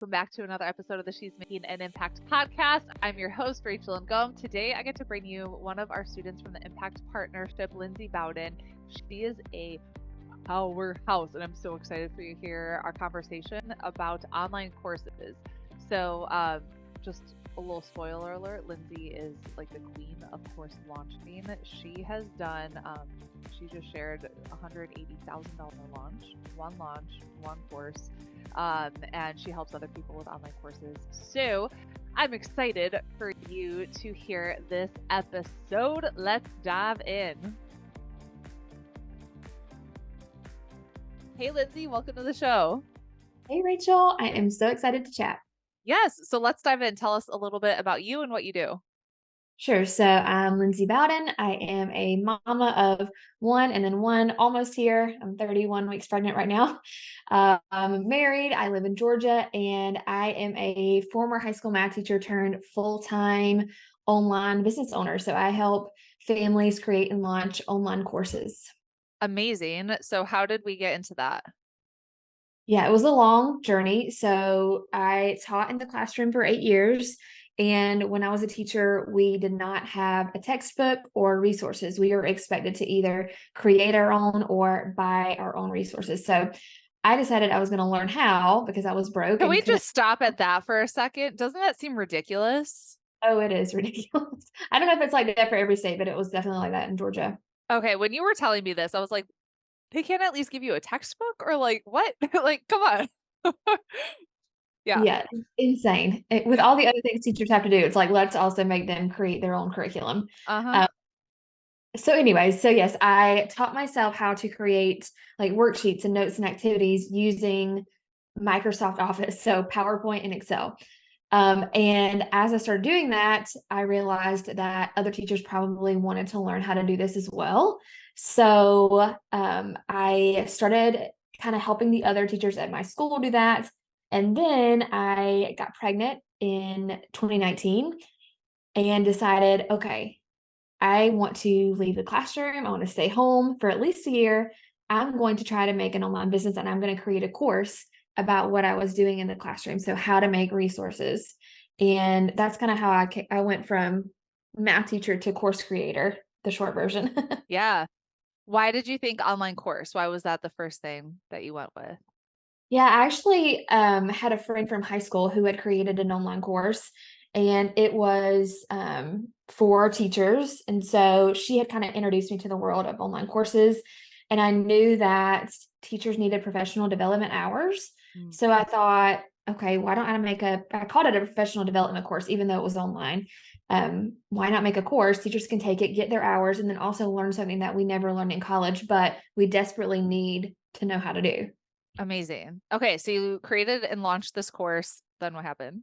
Welcome back to another episode of the She's Making an Impact podcast. I'm your host, Rachel Ngom. Today, I get to bring you one of our students from the Impact Partnership, Lindsay Bowden. She is a powerhouse, and I'm so excited for you to hear our conversation about online courses. So, just a little spoiler alert, Lindsay is like the queen of course launching. She has done, she just shared $180,000 launch, one course. And she helps other people with online courses. So I'm excited for you to hear this episode. Let's dive in. Hey, Lindsay, welcome to the show. Hey, Rachel. I am so excited to chat. Yes. So let's dive in. Tell us a little bit about you and what you do. Sure. So I'm Lindsay Bowden. I am a mama of one and then one almost here. I'm 31 weeks pregnant right now. I'm married. I live in Georgia, and I am a former high school math teacher turned full-time online business owner. So I help families create and launch online courses. Amazing. So how did we get into that? Yeah, it was a long journey. So I taught in the classroom for 8 years. And when I was a teacher, we did not have a textbook or resources. We were expected to either create our own or buy our own resources. So I decided I was going to learn how because I was broke. Can And we couldn't. just stop at that for a second? Doesn't that seem ridiculous? Oh, it is ridiculous. I don't know if it's like that for every state, but it was definitely like that in Georgia. Okay, when you were telling me this, I was like, they can't at least give you a textbook or like what? Like, come on. Yeah. Yeah, insane. With all the other things teachers have to do, it's like, let's also make them create their own curriculum. Uh-huh. So anyways, so yes, I taught myself how to create like worksheets and notes and activities using Microsoft Office, so PowerPoint and Excel. And as I started doing that, I realized that other teachers probably wanted to learn how to do this as well. So I started kind of helping the other teachers at my school do that. And then I got pregnant in 2019 and decided, okay, I want to leave the classroom. I want to stay home for at least a year. I'm going to try to make an online business, and I'm going to create a course about what I was doing in the classroom. So how to make resources. And that's kind of how I went from math teacher to course creator, the short version. Yeah. Why did you think online course? Why was that the first thing that you went with? Yeah, I actually had a friend from high school who had created an online course, and it was for teachers. And so she had kind of introduced me to the world of online courses. And I knew that teachers needed professional development hours. Mm. So I thought, okay, why don't I I called it a professional development course, even though it was online. Why not make a course? Teachers can take it, get their hours, and then also learn something that we never learned in college, but we desperately need to know how to do. Amazing. Okay, so you created and launched this course. Then what happened?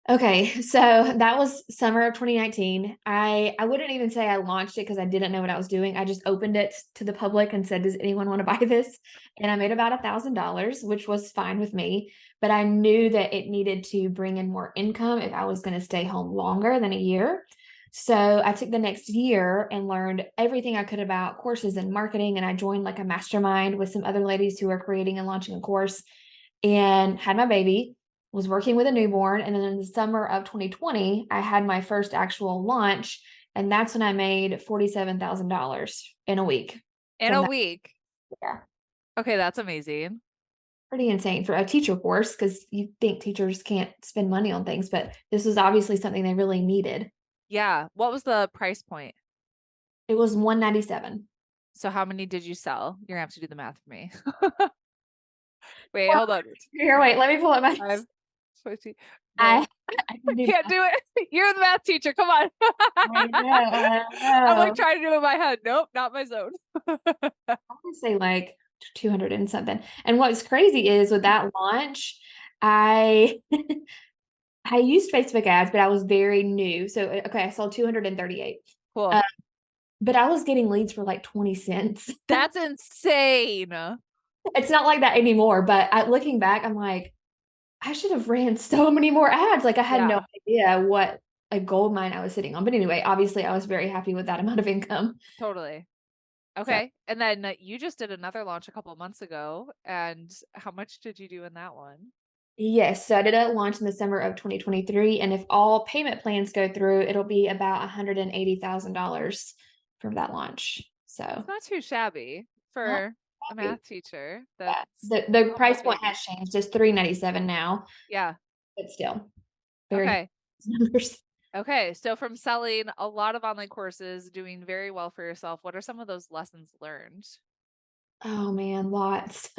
Okay, so that was summer of 2019. I wouldn't even say I launched it because I didn't know what I was doing. I just opened it to the public and said, "Does anyone want to buy this?" And I made about $1,000, which was fine with me. But I knew that it needed to bring in more income if I was going to stay home longer than a year. So I took the next year and learned everything I could about courses and marketing. And I joined like a mastermind with some other ladies who are creating and launching a course, and had my baby, was working with a newborn. And then in the summer of 2020, I had my first actual launch. And that's when I made $47,000 in a week. In From a that. week. Yeah, Okay, that's amazing. pretty insane for a teacher course because you think teachers can't spend money on things, but this was obviously something they really needed. Yeah. What was the price point? It was $197. So how many did you sell? You're gonna have to do the math for me. Wait, Well, hold on. here, wait, let me pull up my. 5, 20. No, I, I can do can't math. do it. You're the math teacher. Come on. I know, I'm like I trying to do it in my head. Nope, not my zone. would say like 200 and something. And what's crazy is with that launch, I I used Facebook ads, but I was very new. So okay, I sold 238. Cool. Uh, but I was getting leads for like 20 cents. That's insane. It's not like that anymore, but looking back, I'm like, I should have ran so many more ads. Like I had no Yeah, idea what a gold mine I was sitting on. But anyway, obviously I was very happy with that amount of income. totally. So Okay. And then you just did another launch a couple of months ago. And how much did you do in that one? Yes, so I did a launch in the summer of 2023, and if all payment plans go through, it'll be about $180,000 for that launch. That's So not too shabby not for a happy. math teacher. Yeah. That's The almost price a point baby. has changed. It's $397 now, Yeah. but still very Okay. numbers. Okay. So from selling a lot of online courses, doing very well for yourself, what are some of those lessons learned? Oh man, lots.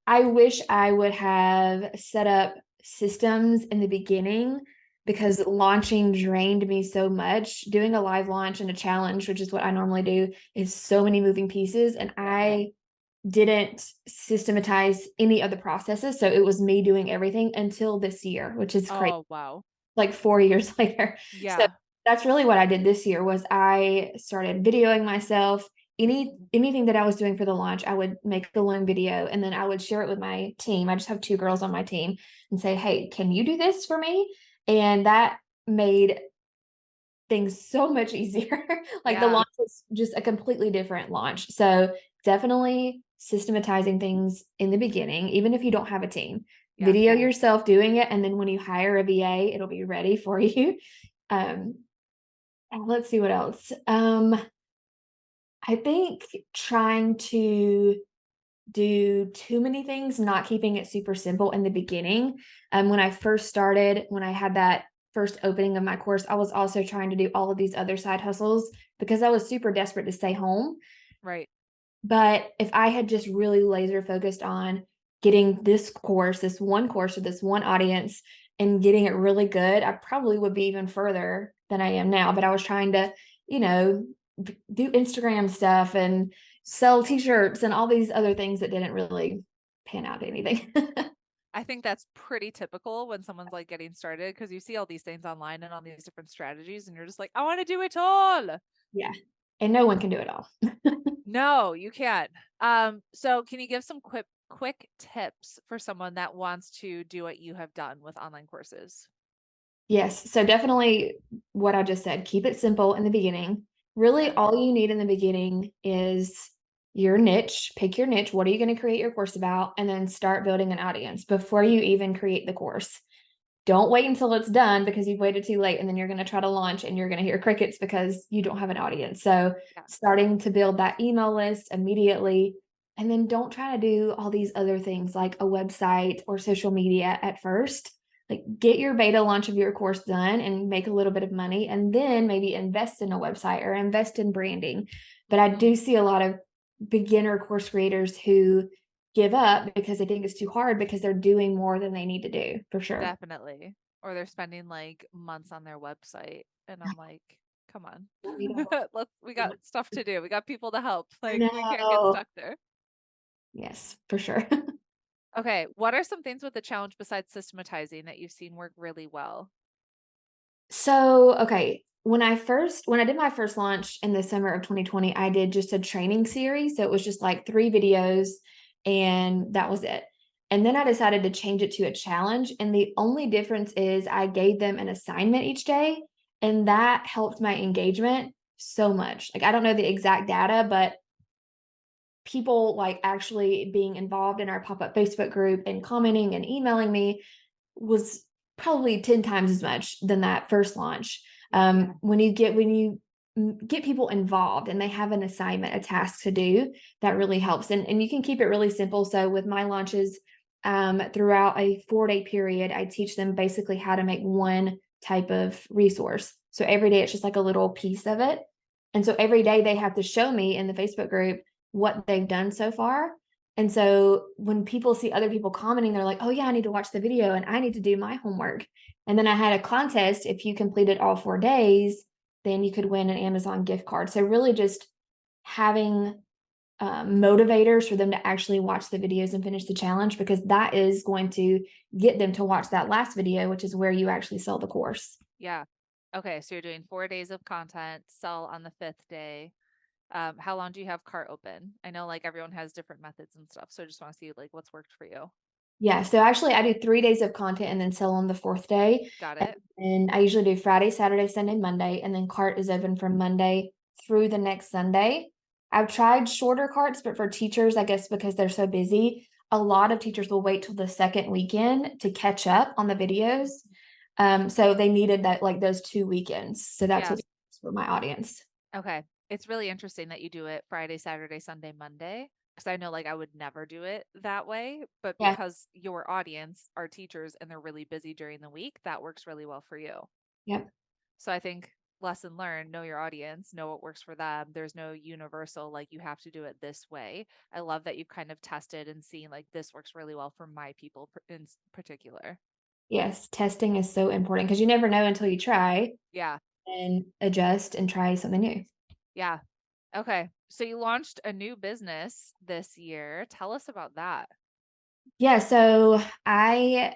I wish I would have set up systems in the beginning because launching drained me so much. Doing a live launch and a challenge, which is what I normally do, is so many moving pieces. And Yeah. I didn't systematize any of the processes. So it was me doing everything until this year, which is crazy, Oh, wow. like 4 years later. So Yeah. that's really what I did this year was I started videoing myself. Anything that I was doing for the launch, I would make a long video and then I would share it with my team. I just have 2 girls on my team and say, hey, can you do this for me? And that made things so much easier. Like the Yeah. launch was just a completely different launch. So definitely systematizing things in the beginning, even if you don't have a team. Yeah. Video yourself doing it, and then when you hire a VA, it'll be ready for you. Um, and let's see what else. I think trying to do too many things, not keeping it super simple in the beginning. When I first started, when I had that first opening of my course, I was also trying to do all of these other side hustles because I was super desperate to stay home. Right. But if I had just really laser focused on getting this course, this one course or this one audience and getting it really good, I probably would be even further than I am now. But I was trying to, you know, do Instagram stuff and sell t-shirts and all these other things that didn't really pan out to anything. I think that's pretty typical when someone's like getting started because you see all these things online and all these different strategies, and you're just like, I want to do it all. Yeah. And no one can do it all. No, you can't. So can you give some quick tips for someone that wants to do what you have done with online courses? Yes. So definitely what I just said, keep it simple in the beginning. Really, Okay. all you need in the beginning is your niche. Pick your niche. What are you going to create your course about? And then start building an audience before you even create the course. Don't wait until it's done because you've waited too late and then you're going to try to launch and you're going to hear crickets because you don't have an audience. So, Yeah. starting to build that email list immediately. And then don't try to do all these other things like a website or social media at first. Like, get your beta launch of your course done and make a little bit of money, and then maybe invest in a website or invest in branding. But I Mhm. do see a lot of beginner course creators who give up because they think it's too hard because they're doing more than they need to do for sure. Definitely. Or they're spending like months on their website, and I'm like, come on. We don't We got stuff to do. We got people to help. I Like we can't get know. stuck there. Yes, for sure. Okay, what are some things with the challenge besides systematizing that you've seen work really well? So, okay, when I did my first launch in the summer of 2020, I did just a training series. So it was just like 3 videos and that was it. And then I decided to change it to a challenge. And the only difference is I gave them an assignment each day, and that helped my engagement so much. Like, I don't know the exact data, but people like actually being involved in our pop-up Facebook group and commenting and emailing me was probably 10 times as much than that first launch. When you get people involved and they have an assignment, a task to do, that really helps. And you can keep it really simple. So with my launches, throughout a 4-day period, I teach them basically how to make one type of resource. So every day it's just like a little piece of it. And so every day they have to show me in the Facebook group what they've done so far. And so when people see other people commenting, they're like, oh, yeah, I need to watch the video and I need to do my homework. And then I had a contest. If you completed all 4 days, then you could win an Amazon gift card. So really just having motivators for them to actually watch the videos and finish the challenge, because that is going to get them to watch that last video, which is where you actually sell the course. Yeah. Okay, so you're doing 4 days of content, sell on the fifth day. How long do you have cart open? I know like everyone has different methods and stuff, so I just want to see like what's worked for you. Yeah, so actually I do 3 days of content and then sell on the fourth day. Got it? And I usually do Friday, Saturday, Sunday, Monday, and then cart is open from Monday through the next Sunday. I've tried shorter carts, but for teachers, I guess because they're so busy, a lot of teachers will wait till the second weekend to catch up on the videos. So they needed that, like those 2 weekends. So that's Yeah. what's for my audience. Okay. It's really interesting that you do it Friday, Saturday, Sunday, Monday. Because I know like I would never do it that way. But Yeah. because your audience are teachers and they're really busy during the week, that works really well for you. Yep. So I think lesson learned, know your audience, know what works for them. There's no universal, like you have to do it this way. I love that you've kind of tested and seen like this works really well for my people in particular. Yes. Testing is so important because you never know until you try Yeah. and adjust and try something new. Yeah. Okay. So you launched a new business this year. Tell us about that. Yeah. So I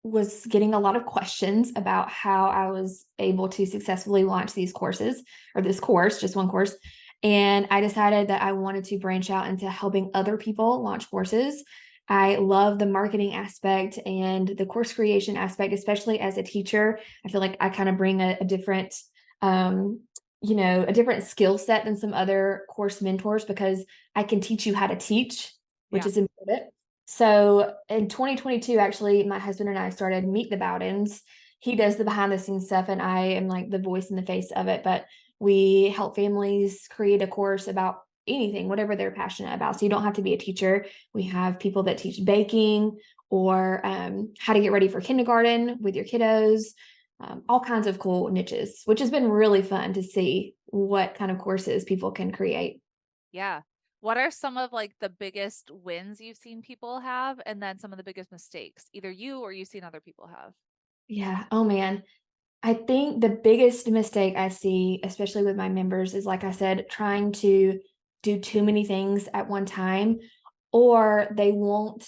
was getting a lot of questions about how I was able to successfully launch these courses or this course, just one course. And I decided that I wanted to branch out into helping other people launch courses. I love the marketing aspect and the course creation aspect, especially as a teacher. I feel like I kind of bring a different, um, a different skill set than some other course mentors because I can teach you how to teach, which Yeah. is important. So in 2022, actually, my husband and I started Meet the Bowdens. He does the behind the scenes stuff, and I am like the voice and the face of it. But we help families create a course about anything, whatever they're passionate about. So you don't have to be a teacher. We have people that teach baking or how to get ready for kindergarten with your kiddos, all kinds of cool niches, which has been really fun to see what kind of courses people can create. Yeah. What are some of like the biggest wins you've seen people have and then some of the biggest mistakes, either you or you've seen other people have? Yeah. Oh man. I think the biggest mistake I see, especially with my members, is like I said, trying to do too many things at one time, or they won't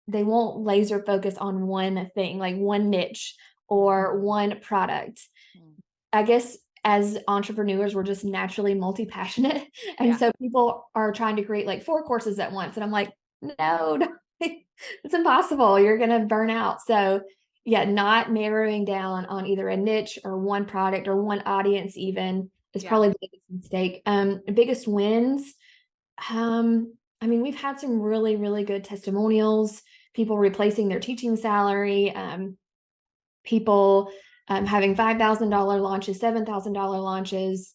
laser focus on one thing, like one niche or one product. Mm. I guess as entrepreneurs, we're just naturally multi-passionate. And Yeah. so people are trying to create like 4 courses at once. And I'm like, no, it's impossible. You're going to burn out. So yeah, not narrowing down on either a niche or one product or one audience even is Yeah. probably the biggest mistake. Biggest wins. I mean, we've had some really, really good testimonials, people replacing their teaching salary, people having $5,000 launches, $7,000 launches.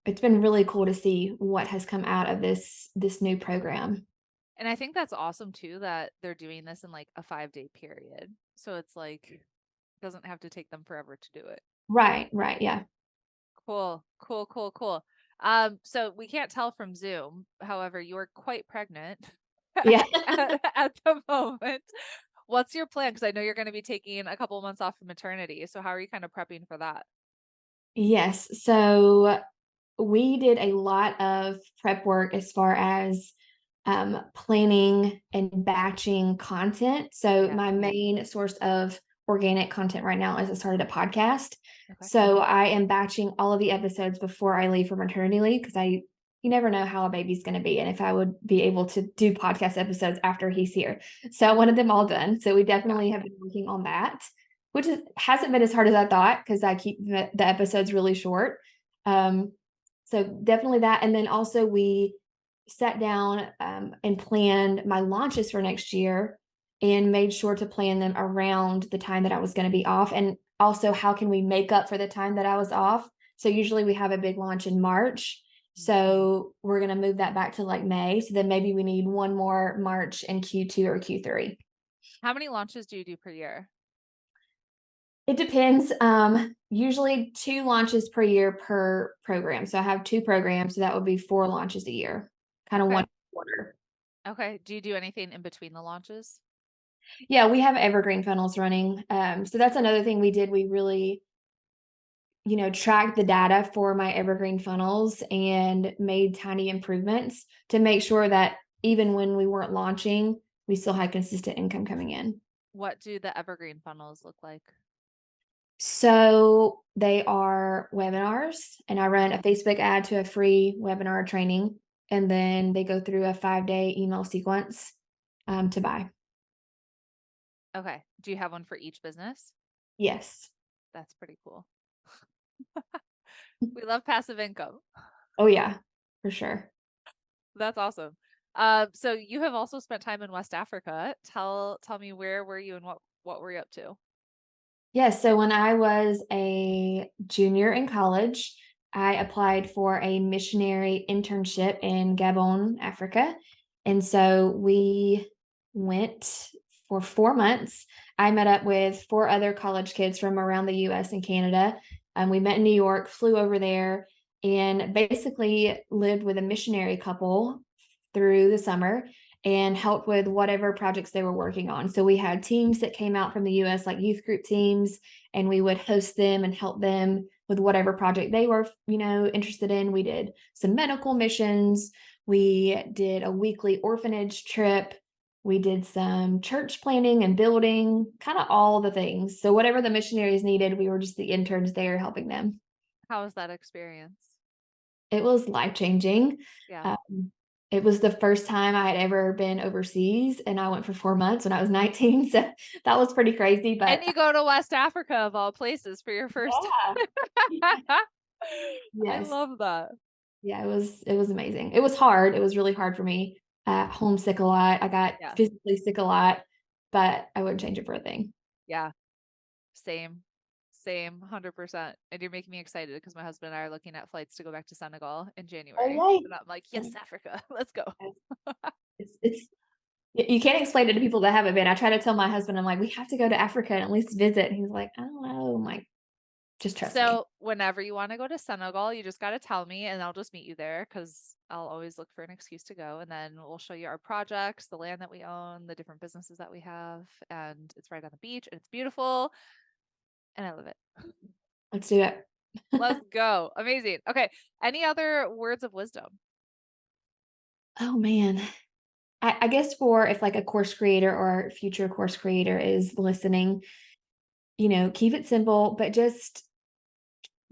It's been really cool to see what has come out of this new program. And I think that's awesome too that they're doing this in like a 5-day period. So it's like it doesn't have to take them forever to do it. Right, right, yeah. Cool. Cool, cool, cool. So we can't tell from Zoom. However, you're quite pregnant Yeah. at the moment. What's your plan? Because I know you're going to be taking a couple months off of maternity. So how are you kind of prepping for that? Yes. So we did a lot of prep work as far as planning and batching content. So Yeah. my main source of organic content right now is I started a podcast. Okay. So I am batching all of the episodes before I leave for maternity leave because you never know how a baby's going to be and if I would be able to do podcast episodes after he's here. So I wanted them all done. So we Yeah. definitely have been working on that, which hasn't been as hard as I thought because I keep the episodes really short. So definitely that. And then also we sat down and planned my launches for next year and made sure to plan them around the time that I was going to be off. And also, how can we make up for the time that I was off? So, usually we have a big launch in March. So, we're going to move that back to like May. So, then maybe we need one more March in Q2 or Q3. How many launches do you do per year? It depends. Usually 2 launches per year per program. So, I have 2 programs. So, that would be 4 launches a year, kind of Okay. one quarter. Okay. Do you do anything in between the launches? Yeah, we have evergreen funnels running. So that's another thing we did. We really, tracked the data for my evergreen funnels and made tiny improvements to make sure that even when we weren't launching, we still had consistent income coming in. What do the evergreen funnels look like? So they are webinars, and I run a Facebook ad to a free webinar training, and then they go through a 5-day email sequence to buy. Okay. Do you have one for each business? Yes. That's pretty cool. We love passive income. Oh, yeah, for sure. That's awesome. So you have also spent time in West Africa. Tell me, where were you and what were you up to? Yes, so when I was a junior in college, I applied for a missionary internship in Gabon, Africa. And so we went for 4 months. I met up with four other college kids from around the US and Canada. We met in New York, flew over there, and basically lived with a missionary couple through the summer and helped with whatever projects they were working on. So we had teams that came out from the US, like youth group teams, and we would host them and help them with whatever project they were, interested in. We did some medical missions. We did a weekly orphanage trip. We did some church planning and building, kind of all the things. So whatever the missionaries needed, we were just the interns there helping them. How was that experience? It was life-changing. Yeah. Um, it was the first time I had ever been overseas, and I went for 4 months when I was 19, so that was pretty crazy, but And you go to West Africa of all places for your first. yeah. I Yes. love that. Yeah, it was amazing. It was hard. It was really hard for me. Homesick a lot. I got Yeah. physically sick a lot, but I wouldn't change it for a thing. Yeah. Same. Same. 100%. And you're making me excited because my husband and I are looking at flights to go back to Senegal in Oh, January. yay. And I'm like, yes, Africa. Let's go. It's you can't explain it to people that haven't been. I try to tell my husband, I'm like, "We have to go to Africa and at least visit." He's like, "I don't know." I'm like, "Just trust me." So whenever you want to go to Senegal, you just got to tell me and I'll just meet you there because I'll always look for an excuse to go. And then we'll show you our projects, the land that we own, the different businesses that we have. And it's right on the beach and it's beautiful. And I love it. Let's do it. Let's go. Amazing. Okay. Any other words of wisdom? Oh, man. I guess for if, like, a course creator or future course creator is listening, keep it simple, but just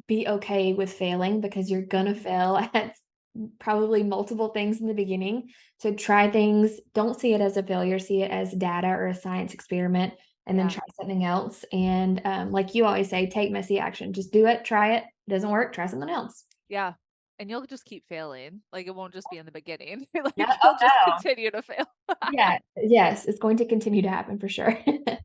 be okay with failing because you're gonna fail at probably multiple things in the beginning. So try things, don't see it as a failure, see it as data or a science experiment, and then Yeah. try something else. And like you always say, take messy action. Just do it, try it. Doesn't work, try something else. Yeah. And you'll just keep failing. Like it won't just be in the beginning. No, Like oh you'll just no. continue to fail. Yeah, yes, it's going to continue to happen for sure.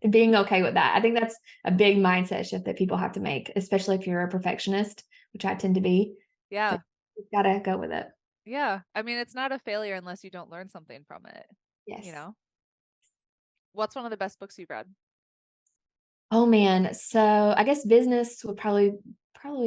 Being okay with that. I think that's a big mindset shift that people have to make, especially if you're a perfectionist, which I tend to be. But Yeah. you've gotta go with it. Yeah. I mean, it's not a failure unless you don't learn something from it, you Yes. know? What's one of the best books you've read? Oh man, so I guess business would probably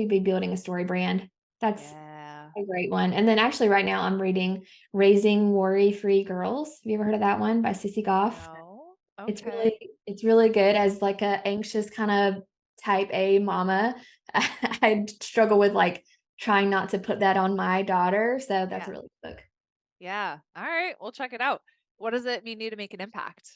be building a story brand. That's Yeah. a great one. And then actually right now I'm reading Raising Worry-Free Girls. Have you ever heard of that one by Sissy Goff? No. It's Okay. really good as like a anxious kind of type A mama. I struggle with like trying not to put that on my daughter, so that's a Yeah. really good book. Yeah. All right. We'll check it out. What does it mean to you to make an impact?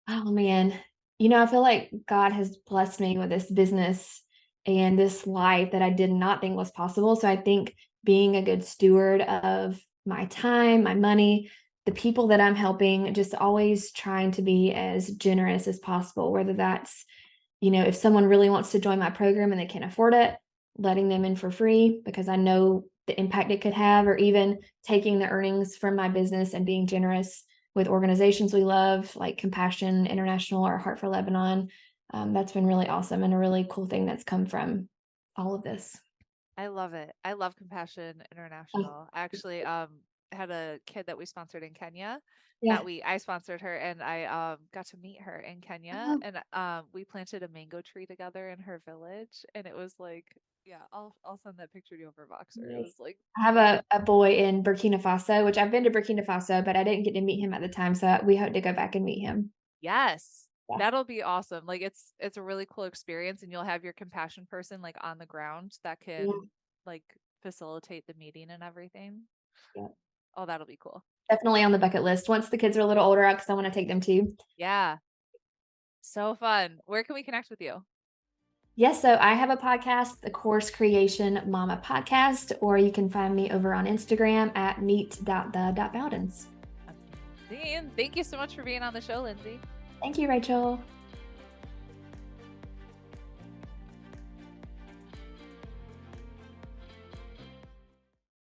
Oh man, I feel like God has blessed me with this business and this life that I did not think was possible. So I think being a good steward of my time, my money, the people that I'm helping, just always trying to be as generous as possible, whether that's, if someone really wants to join my program and they can't afford it, letting them in for free because I know the impact it could have, or even taking the earnings from my business and being generous with organizations we love, like Compassion International or Heart for Lebanon. That's been really awesome and a really cool thing that's come from all of this. I love it. I love Compassion Oh, International. I actually had a kid that we sponsored in Kenya. yeah. I sponsored her and I got to meet her in Kenya Oh, and we planted a mango tree together in her village and it was like yeah, I'll send that picture to you over Voxer. It nice. was like I have beautiful. a boy in Burkina Faso, which I've been to Burkina Faso, but I didn't get to meet him at the time. So we hope to go back and meet him. Yes. Yeah. That'll be awesome. Like it's a really cool experience and you'll have your compassion person like on the ground that can Yeah. like facilitate the meeting and everything. Yeah. Oh, that'll be cool. Definitely on the bucket list. Once the kids are a little older, because I want to take them too. Yeah. So fun. Where can we connect with you? Yes, so I have a podcast, the Course Creation Mama Podcast, or you can find me over on Instagram at meet.the.bowdens. Amazing. Thank you so much for being on the show, Lindsay. Thank you, Rachel.